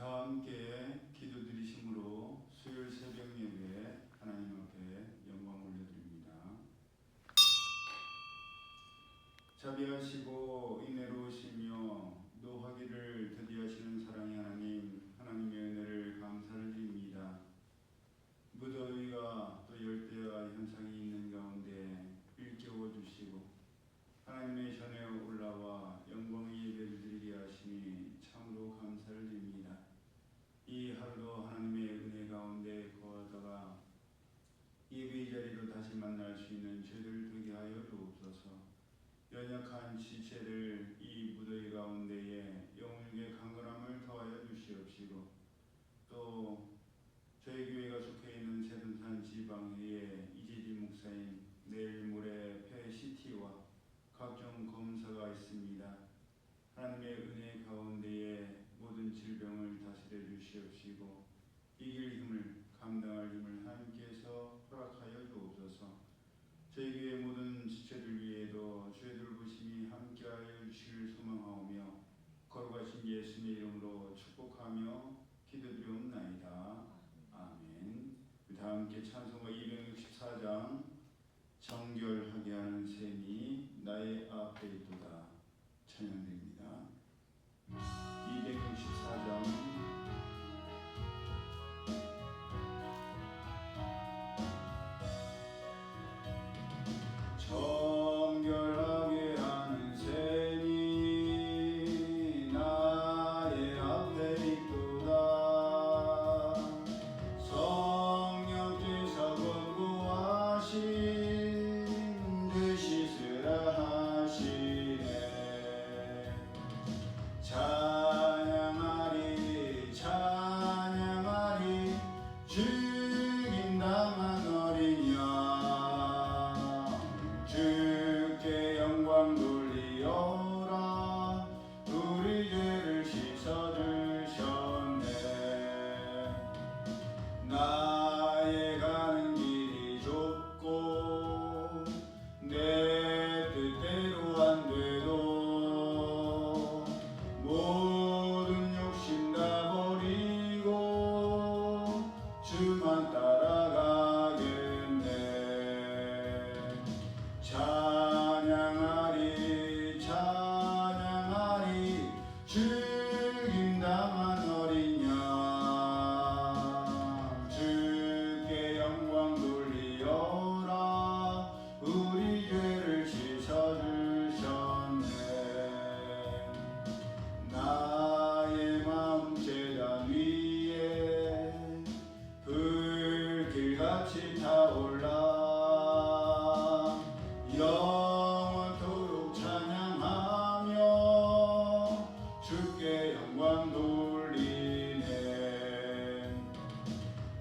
다 함께 기도드리심으로 수요일 새벽 예배 하나님 앞에 영광 올려드립니다. 자비하시고 인애로우시며 노하기를 더디하시는 사랑의 하나님, 하나님의 은혜를 감사를 드립니다. 무더위가 또 열대와 현상이 있는 가운데 일깨워 주시고 하나님의 전에 올라와 영광의 예배를 드리게 하시니 참으로 감사를 드립니다. 이 하루도 하나님의 은혜 가운데 거하다가 예배의 자리로 다시 만날 수 있는 죄를 되게 하여 주옵소서. 연약한 지체를 이 무더위 가운데에 영혼에게 강건함을 더하여 주시옵시고, 또 저희 교회가 속해 있는 세둔산 지방회의 이재지 목사님 내일 모레 폐CT와 각종 검사가 있습니다. 하나님의 은혜 가운데에 모든 질병을 다스려 주시옵시고 이길 힘을, 감당할 힘을 하나님께서 허락하여 주옵소서. 저희 교회 모든 지체들 위에도 주의 돌보심이 함께하여 주시길 소망하오며 거룩하신 예수님의 이름으로 축복하며 기도드리옵나이다. 아멘. 다 함께 찬송가 264장 정결하게 하는 셈이 나의 앞에 있도다 찬양드립니다. 264장 정결하게 하는 셈이 나의 앞에 있도다. 성령께서 권고하신 죄 씻으라 하시네. 찬양하리 찬양하리 죽임당한 어린 양 주께 영광 돌리어라. 우리 죄를 씻어주셨네. 나의 가는 길이 좁고 내 뜻대로 안 돼도 모든 욕심 다 버리고 주만 따라가겠네. 찬양하리 찬양하리 죽임당한 어린 양 주께 영광 돌리어라. 우리 죄를 씻어주셨네. 나의 마음 제단 위에 불길같이 타올라. 영원토록 찬양하며 주께 영광 돌리네.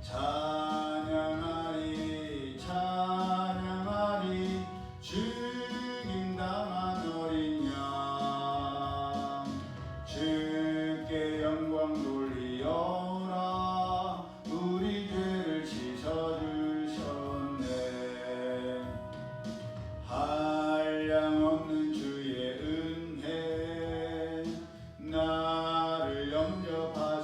찬양하리 찬양하리 죽임당한 어린 양 주께 영광 돌리어라. 우리 죄를 씻어주셨네. 한량없는 주의 은혜 나를 영접하시네.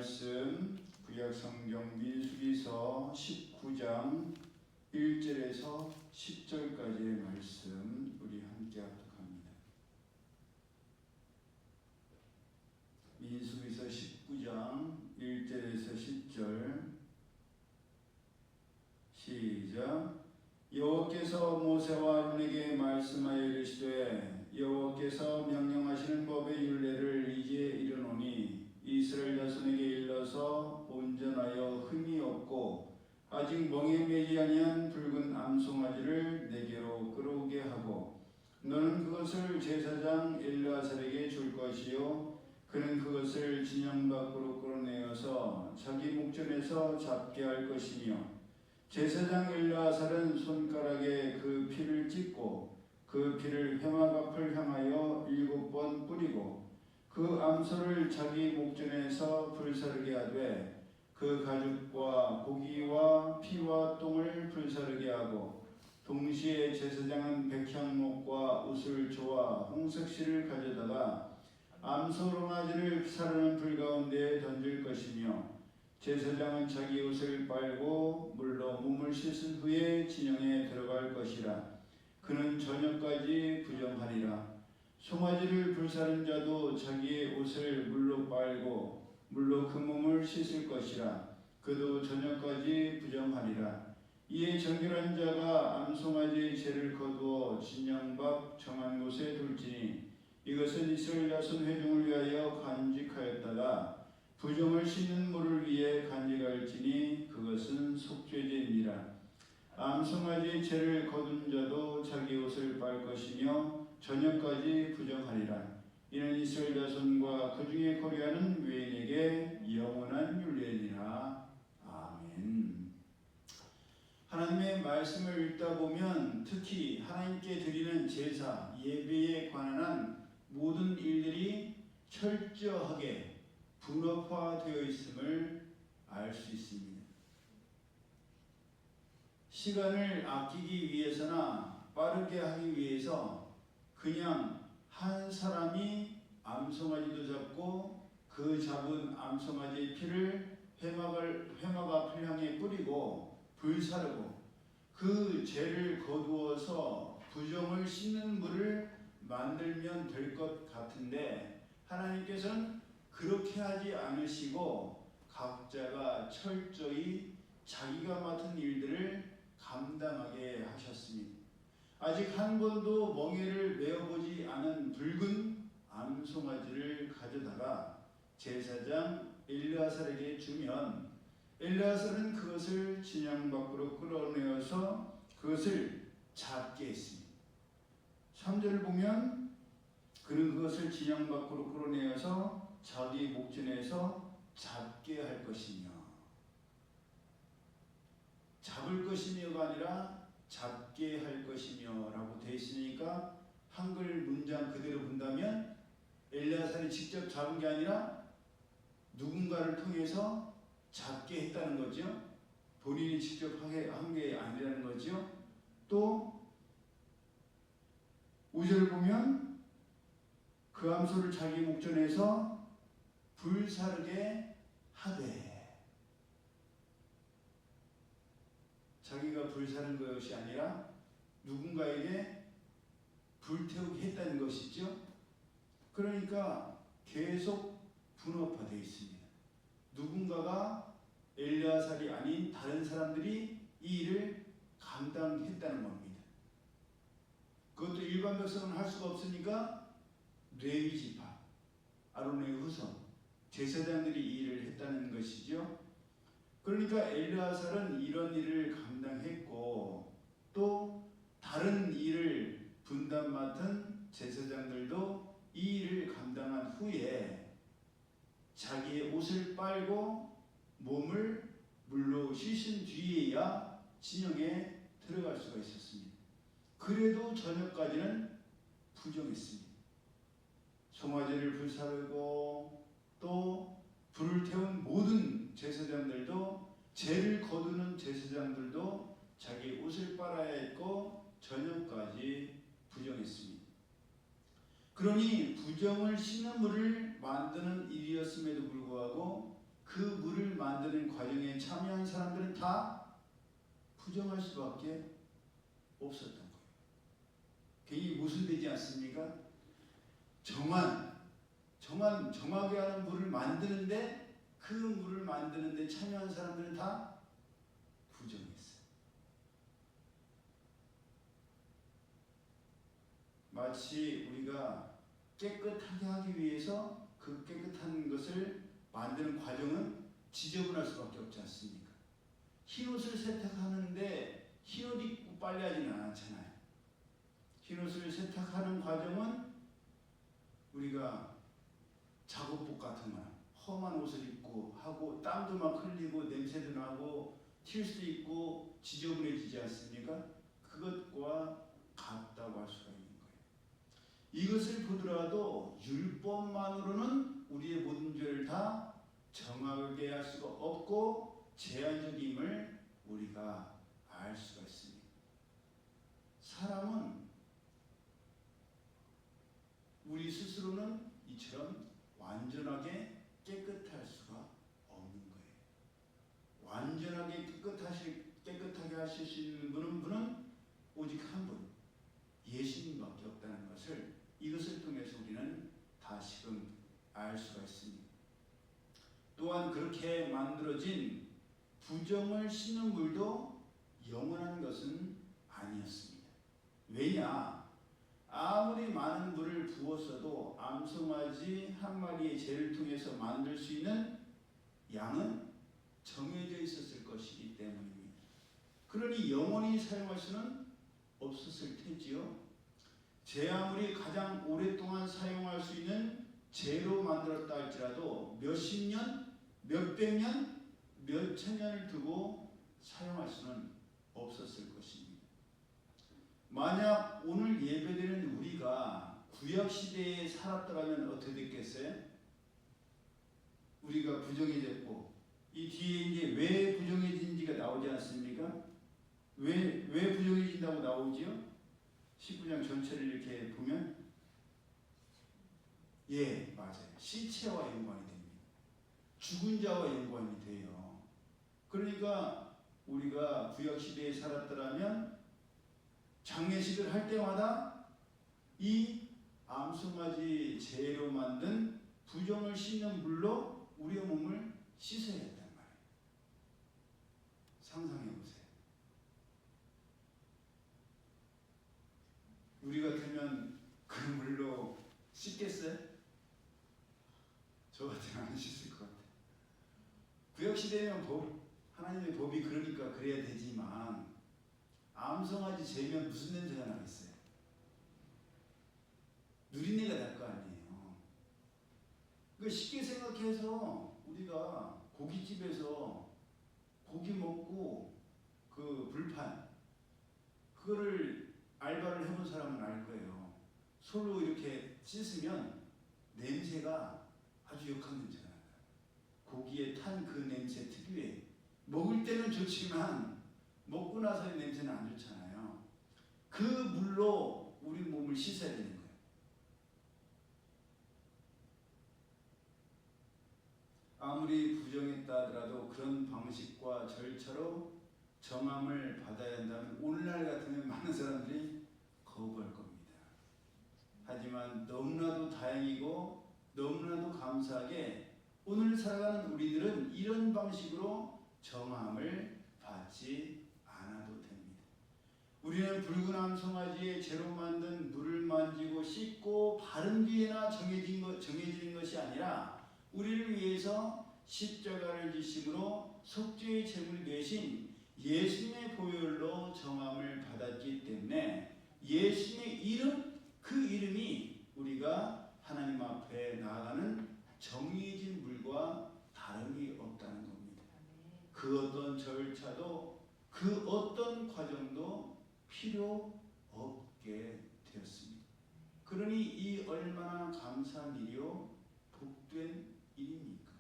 말씀 구약성경 민수기서 19장 1절에서 10절까지의 말씀 우리 함께 합독합니다. 민수기서 19장 1절에서 10절 시작. 여호와께서 모세와 아론에게 말씀하여 이르시되 여호와께서 명령하시는 법의 율례를 이제 이르노니 이스라엘 자손에게 일러서 온전하여 흠이 없고 아직 멍에 매지 아니한 붉은 암송아지를 내게로 끌어오게 하고 너는 그것을 제사장 엘르아살에게 줄 것이요 그는 그것을 진영 밖으로 끌어내어서 자기 목전에서 잡게 할 것이며 제사장 엘르아살은 손가락에 그 피를 찍고 그 피를 회막 앞을 향하여 7번 뿌리고 그 암소를 자기 목전에서 불사르게 하되 그 가죽과 고기와 피와 똥을 불사르게 하고 동시에 제사장은 백향목과 우슬초와 홍색실을 가져다가 암소롱아지를 사르는 불 가운데에 던질 것이며 제사장은 자기 옷을 빨고 물로 몸을 씻은 후에 진영에 들어갈 것이라. 그는 저녁까지 부정하리라. 송아지를 불사른 자도 자기의 옷을 물로 빨고 물로 그 몸을 씻을 것이라. 그도 저녁까지 부정하리라. 이에 정결한 자가 암송아지의 죄를 거두어 진영 밖 정한 곳에 둘지니 이것은 이스라엘 자손 회중을 위하여 간직하였다가 부정을 씻는 물을 위해 간직할지니 그것은 속죄제니라. 암송아지의 죄를 거둔 자도 자기 옷을 빨 것이며 저녁까지 부정하리라. 이는 이스라엘 자손과 그 중에 거류하는 외인에게 영원한 율례니라. 아멘. 하나님의 말씀을 읽다 보면 특히 하나님께 드리는 제사, 예배에 관한 모든 일들이 철저하게 분업화되어 있음을 알 수 있습니다. 시간을 아끼기 위해서나 빠르게 하기 위해서 그냥 한 사람이 암송아지도 잡고 그 잡은 암송아지의 피를 회막 앞을 향해 뿌리고 불사르고 그 죄를 거두어서 부정을 씻는 물을 만들면 될 것 같은데 하나님께서는 그렇게 하지 않으시고 각자가 철저히 자기가 맡은 일들을 감당하게 하셨습니다. 아직 한 번도 멍에를 메어보지 않은 붉은 암송아지를 가져다가 제사장 엘르아살에게 주면 엘르아살은 그것을 진영 밖으로 끌어내어서 그것을 잡게 했습니다. 3절을 보면 그는 그것을 진영 밖으로 끌어내어서 자기 목전에서 잡게 할 것이며, 잡을 것이며가 아니라 잡게 할 것이며 라고 되어 있으니까 한글 문장 그대로 본다면 엘르아살이 직접 잡은 게 아니라 누군가를 통해서 잡게 했다는 거죠. 본인이 직접 한 게 아니라는 거죠. 또 5절을 보면 그 암소를 자기 목전에서 불사르게 하되, 자기가 불사른 것이 아니라 누군가에게 불태우게 했다는 것이죠. 그러니까 계속 분업화되어 있습니다. 누군가가 엘르아살이 아닌 다른 사람들이 이 일을 감당했다는 겁니다. 그것도 일반 백성은 할 수가 없으니까 레위 지파, 아론의 후손, 제사장들이 이 일을 했다는 것이죠. 그러니까 엘르아살은 이런 일을 감당했고 또 다른 일을 분담 맡은 제사장들도 이 일을 감당한 후에 자기의 옷을 빨고 몸을 물로 씻은 뒤에야 진영에 들어갈 수가 있었습니다. 그래도 저녁까지는 부정했습니다. 송아지를 불사르고 또 불을 태운 모든 제사장들도, 죄를 거두는 제사장들도 자기 옷을 빨아야 했고 저녁까지 부정했습니다. 그러니 부정을 씻는 물을 만드는 일이었음에도 불구하고 그 물을 만드는 과정에 참여한 사람들은 다 부정할 수밖에 없었던 거예요. 괜히 모순되지 않습니까? 정하게 하는 물을 만드는데 그 물을 만드는데 참여한 사람들은 다 부정했어요. 마치 우리가 깨끗하게 하기 위해서 그 깨끗한 것을 만드는 과정은 지저분할 수밖에 없지 않습니까? 흰옷을 세탁하는데 흰옷 입고 빨래하지는 않잖아요. 흰옷을 세탁하는 과정은 우리가 작업복 같은 거 험한 옷을 입고 하고 땀도 막 흘리고 냄새도 나고 튈 수도 있고 지저분해지지 않습니까? 그것과 같다고 할 수가 있는 거예요. 이것을 보더라도 율법만으로는 우리의 모든 죄를 다 정하게 할 수가 없고 제한적임을 우리가 알 수가 있습니다. 사람은 우리 스스로는 이처럼 완전하게 깨끗할 수가 없는 거예요. 완전하게 깨끗하게 하실 수 있는 분은 오직 한 분, 예수님밖에 없다는 것을 이것을 통해서 우리는 다시금 알 수가 있습니다. 또한 그렇게 만들어진 부정을 씻는 물도 영원한 것은 아니었습니다. 왜냐? 아무리 많은 물을 부었어도 암송아지 한 마리의 죄를 통해서 만들 수 있는 양은 정해져 있었을 것이기 때문입니다. 그러니 영원히 사용할 수는 없었을 테지요. 제 아무리 가장 오랫동안 사용할 수 있는 재로 만들었다 할지라도 몇십 년, 몇백 년, 몇천 년을 두고 사용할 수는 없었을 것입니다. 만약 오늘 예배드리는 우리가 구약시대에 살았더라면 어떻게 됐겠어요? 우리가 부정해졌고 이 뒤에 이제 왜 부정해진지가 나오지 않습니까? 왜 부정해진다고 나오지요? 19장 전체를 이렇게 보면 맞아요. 시체와 연관이 됩니다. 죽은 자와 연관이 돼요. 그러니까 우리가 구약시대에 살았더라면 장례식을 할 때마다 이 암송아지 재로 만든 부정을 씻는 물로 우리의 몸을 씻어야 했단 말이에요. 상상해 보세요. 우리 같으면 그 물로 씻겠어요? 저 같으면 안 씻을 것 같아요. 구약시대면 하나님의 법이 그러니까 그래야 되지만 암송아지 재면 무슨 냄새가 나겠어요? 누린내가 날 거 아니에요. 그러니까 쉽게 생각해서 우리가 고깃집에서 고기 먹고 그 불판 그거를 알바를 해본 사람은 알 거예요. 솔로 이렇게 씻으면 냄새가 아주 역한 냄새가 나요. 고기에 탄 그 냄새 특유의 먹을 때는 좋지만 먹고 나서의 냄새는 안 좋잖아요. 그 물로 우리 몸을 씻어야 되는 거예요. 아무리 부정했다 하더라도 그런 방식과 절차로 정함을 받아야 한다면 오늘날 같으면 많은 사람들이 거부할 겁니다. 하지만 너무나도 다행이고 너무나도 감사하게 오늘 살아가는 우리들은 이런 방식으로 정함을 받지 않아도 됩니다. 우리는 붉은 암송아지의 재로 만든 물을 만지고 씻고 바른 뒤에나 정해진 것이 아니라 우리를 위해서 십자가를 지심으로 속죄의 제물이 되신 예수님의 보혈로 정함을 받았기 때문에 예수님의 이름, 그 이름이 우리가 하나님 앞에 나아가는 정해진 물과 다름이 없다는 겁니다. 그 어떤 절차도 그 어떤 과정도 필요 없게 되었습니다. 그러니 이 얼마나 감사한 일이요 복된 일입니까?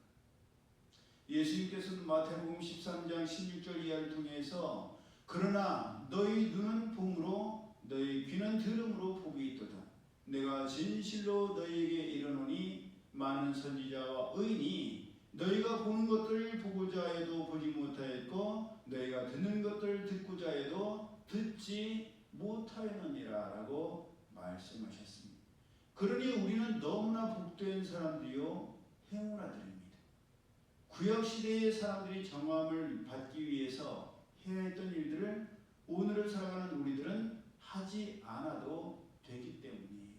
예수님께서는 마태복음 13장 16절 이하를 통해서 그러나 너희 눈은 봄으로 너희 귀는 들음으로 복이 있도다. 내가 진실로 너희에게 이르노니 많은 선지자와 의인이 너희가 너희가 보는 것들 보고자 해도 보지 못하였고 너희가 듣는 것들 듣고자 해도 듣지 못하였느니라 라고 말씀하셨습니다. 그러니 우리는 너무나 복된 사람들이요 행운아들입니다. 구약시대의 사람들이 정함을 받기 위해서 해야 했던 일들을 오늘을 살아가는 우리들은 하지 않아도 되기 때문이에요.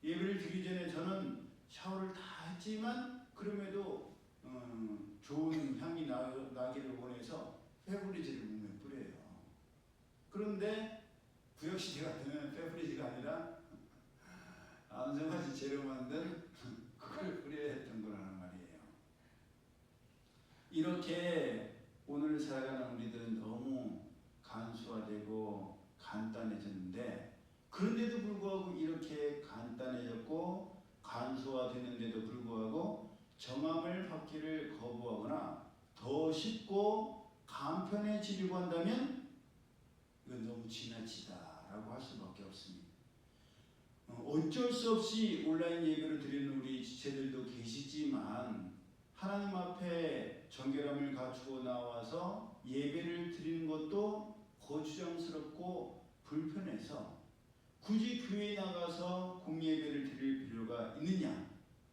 예배를 드리기 전에 저는 샤워를 다 했지만 그럼에도 좋은 향이 나기를 원해서 페브리즈를 몸에 뿌려요. 그런데 구약시대 같으면 페브리즈가 아니라 안성맞이 재료 만든 그걸 뿌려야 했던 거라는 말이에요. 이렇게 오늘 살아가는 우리들은 너무 간소화되고 간단해졌는데 그런데도 불구하고 이렇게 간단해졌고 간소화되는데도 불구하고 정함을 받기를 거부하거나 더 쉽고 간편해지려고 한다면 이건 너무 지나치다라고 할 수밖에 없습니다. 어쩔 수 없이 온라인 예배를 드리는 우리 지체들도 계시지만 하나님 앞에 정결함을 갖추고 나와서 예배를 드리는 것도 거추장스럽고 불편해서 굳이 교회에 나가서 공예배를 드릴 필요가 있느냐?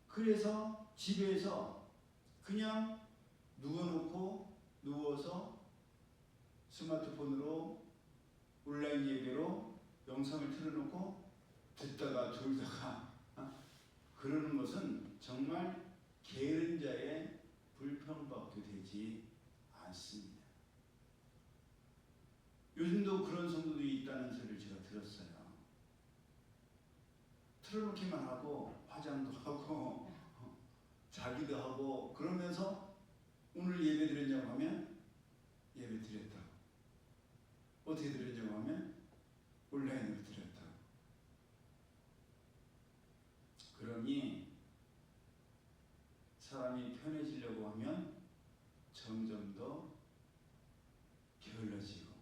그래서 집에서 그냥 누워서 스마트폰으로 온라인 예배로 영상을 틀어놓고 듣다가 졸다가 그러는 것은 정말 게으른 자의 불평밖에 되지 않습니다. 요즘도 그런 성도들이 있다는 소리를 제가 들었어요. 틀어놓기만 하고 화장도 하고 자기도 하고 그러면서 오늘 예배 드렸냐고 하면 예배 드렸다고, 어떻게 드렸냐고 하면 온라인으로 드렸다고. 그러니 사람이 편해지려고 하면 점점 더 게을러지고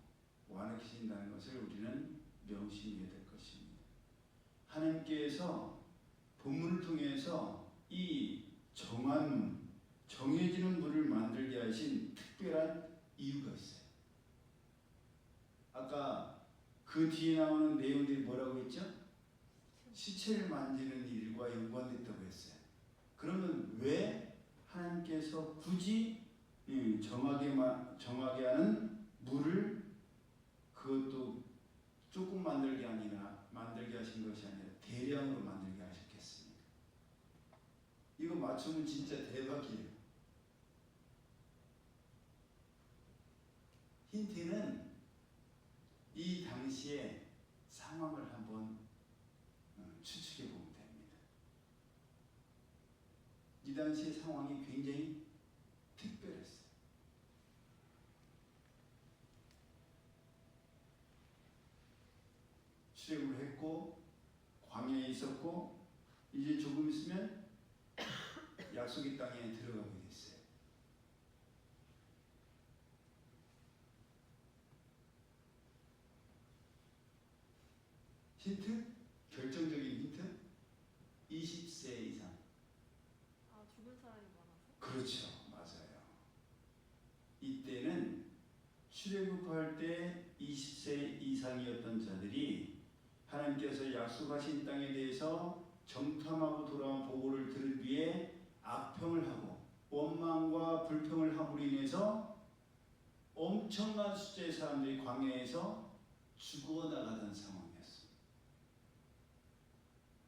완악해진다는 것을 우리는 명심해야 될 것입니다. 하나님께서 본문을 통해서 이 정해지는 문을 만들게 하신 특별한 이유가 있어요. 아까 그 뒤에 나오는 내용들이 뭐라고 했죠? 시체를 만지는 일과 연관됐다고 했어요. 그러면 왜 하나님께서 굳이 정하게 하는 물을 그것도 조금 만들게 하신 것이 아니라 대량으로 만들게 하셨겠습니까? 이거 맞추면 진짜 대박이에요. 힌트는 이 당시의 상황을 한번 추측해 보면 됩니다. 이 당시의 상황이 굉장히 특별했어요. 출애굽을 했고 광야에 있었고 이제 조금 있으면 약속의 땅에 들어가게 됐어요. 힌트? 결정적인 힌트? 20세 이상. 죽을 사람이 많아서? 그렇죠. 맞아요. 이때는 출애굽할 때 20세 이상이었던 자들이 하나님께서 약속하신 땅에 대해서 정탐하고 돌아온 보고를 들은 뒤에 악평을 하고 원망과 불평을 함으로 인해서 엄청난 숫자의 사람들이 광야에서 죽어나가던 상황이었습니다.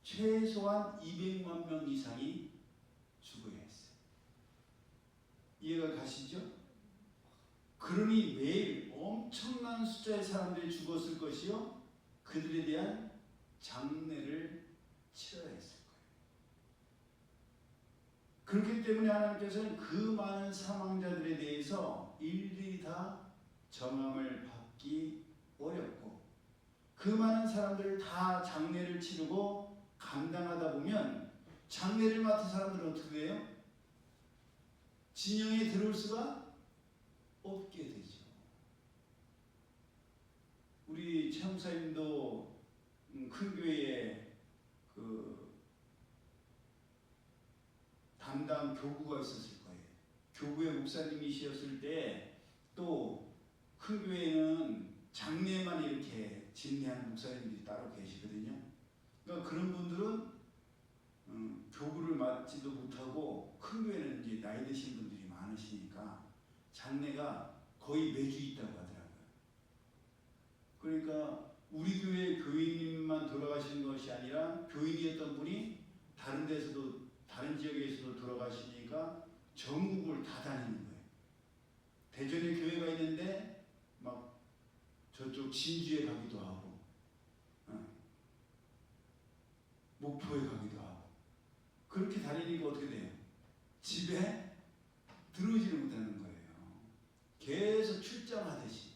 최소한 200만 명 이상이 죽어야 했어요. 이해가 가시죠? 그러니 매일 엄청난 숫자의 사람들이 죽었을 것이요 그들에 대한 장례를 치러야 했을 거예요. 그렇기 때문에 하나님께서는 그 많은 사망자들에 대해서 일일이 다 정함을 받기 어렵고 그 많은 사람들을 다 장례를 치르고 감당하다 보면 장례를 맡은 사람들은 어떻게 돼요? 진영에 들어올 수가 없게 되죠. 우리 최목사님도 큰 교회에 그 담당 교구가 있었을 거예요. 교구의 목사님이셨을 때 또 큰 교회는 장례만 이렇게 진례하는 목사님들이 따로 계시거든요. 그러니까 그런 분들은 교구를 맡지도 못하고 큰 교회는 이제 나이 드신 분들이 많으시니까 장례가 거의 매주 있다고 하더라고요. 그러니까 우리 교회 교인님만 돌아가신 것이 아니라 교인이었던 분이 다른 데서도 다른 지역에서도 돌아가시니까 전국을 다 다니는 거예요. 대전에 교회가 있는데 막 저쪽 진주에 가기도 하고 목포에 가기도 하고 그렇게 다니니까 어떻게 돼요? 집에 들어오지를 못하는 거예요. 계속 출장하듯이.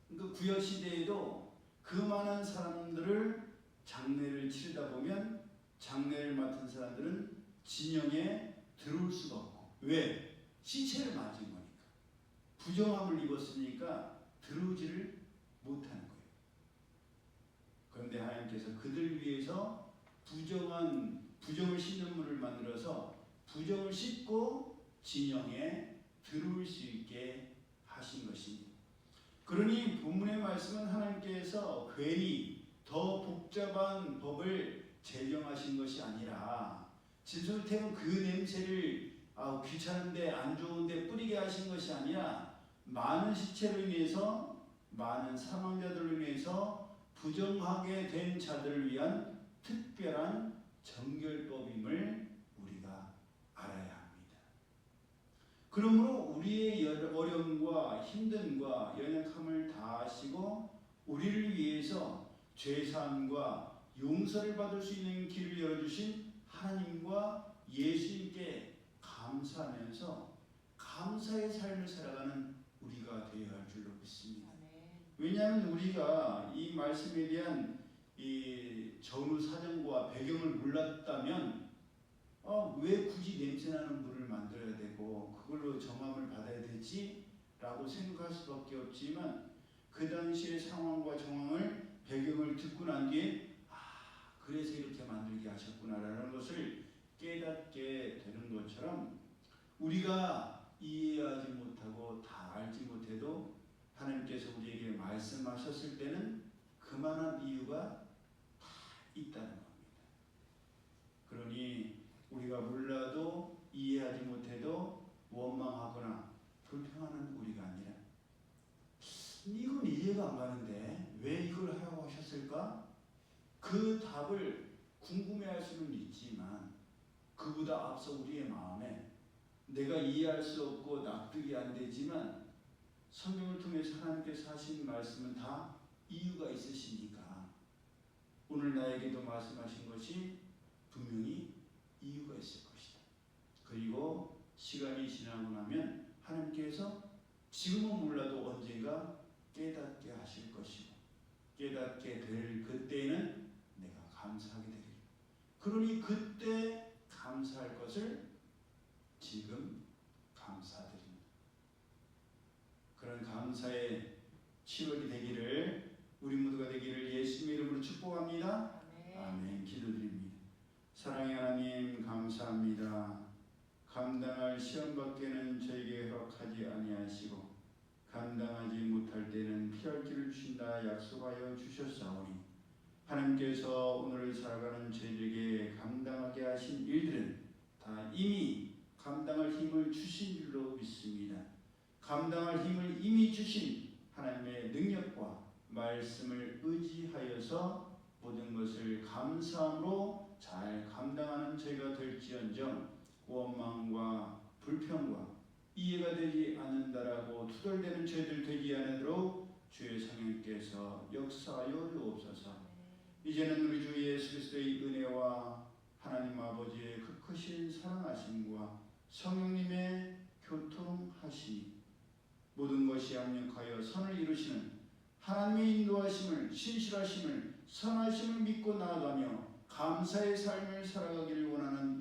그러니까 구약 시대에도 그 많은 사람들을 장례를 치르다 보면 장례를 맡은 사람들은 진영에 들어올 수가 없고 왜? 시체를 맞은 거니까. 부정함을 입었으니까 들어오지를 못하는 거예요. 그런데 하나님께서 그들 위해서 부정을 씻는 문을 만들어서 부정을 씻고 진영에 들어올 수 있게 하신 것입니다. 그러니 본문의 말씀은 하나님께서 괜히 더 복잡한 법을 제정하신 것이 아니라 진솔태운 그 냄새를 귀찮은데 안 좋은데 뿌리게 하신 것이 아니라 많은 시체로 인해서 많은 사망자들로 인해서 부정하게 된 자들을 위한 특별한 정결법임을 우리가 알아야 합니다. 그러므로 우리의 어려움과 힘듦과 연약함을 다하시고 우리를 위해서 죄사함과 용서를 받을 수 있는 길을 열어주신 하나님과 예수님께 감사하면서 감사의 삶을 살아가는 우리가 되어야 할 줄로 믿습니다. 왜냐하면 우리가 이 말씀에 대한 이 전후 사정과 배경을 몰랐다면 왜 굳이 냄새나는 물을 만들어야 되고 그걸로 정함을 받아야 되지? 라고 생각할 수밖에 없지만 그 당시의 상황과 정황을 배경을 듣고 난 뒤에 그래서 이렇게 만들게 하셨구나라는 것을 깨닫게 되는 것처럼 우리가 이해하지 못하고 다 알지 못해도 하나님께서 우리에게 말씀하셨을 때는 그만한 이유가 다 있다는 겁니다. 그러니 우리가 몰라도 이해하지 못해도 원망하거나 불평하는 우리가 아니라 이건 이해가 안 가는데 왜 이걸 하라고 하셨을까? 그 답을 궁금해할 수는 있지만 그보다 앞서 우리의 마음에 내가 이해할 수 없고 납득이 안 되지만 성경을 통해서 하나님께서 하신 말씀은 다 이유가 있으시니까 오늘 나에게도 말씀하신 것이 분명히 이유가 있을 것이다. 그리고 시간이 지나고 나면 하나님께서 지금은 몰라도 언젠가 깨닫게 하실 것이고 깨닫게 될 그때에는 내가 감사하게 되리라. 그러니 그때 감사할 것을 지금 감사드립니다. 그런 감사의 7월이 되기를 우리 모두가 되기를 예수님의 이름으로 축복합니다. 아멘. 기도드립니다. 사랑의 하나님 감사합니다. 감당할 시험밖에는 저에게 허락하지 아니하시고 감당하지 못할 때는 피할 길을 주신다 약속하여 주셨사오니 하나님께서 오늘 살아가는 저희들에게 감당하게 하신 일들은 다 이미 감당할 힘을 주신 줄로 믿습니다. 감당할 힘을 이미 주신 하나님의 능력과 말씀을 의지하여서 모든 것을 감사함으로 잘 감당하는 저희가 될지언정 원망과 불평과 이해가 되지 않는다라고 투덜대는 저희들 되지 않도록 주의 성령께서 역사하여 주옵소서. 이제는 우리 주 예수 그리스도의 은혜와 하나님 아버지의 그 크신 사랑하심과 성령님의 교통하심이 모든 것이 합력하여 선을 이루시는 하나님의 인도하심을 신실하심을 선하심을 믿고 나아가며 감사의 삶을 살아가기를 원하는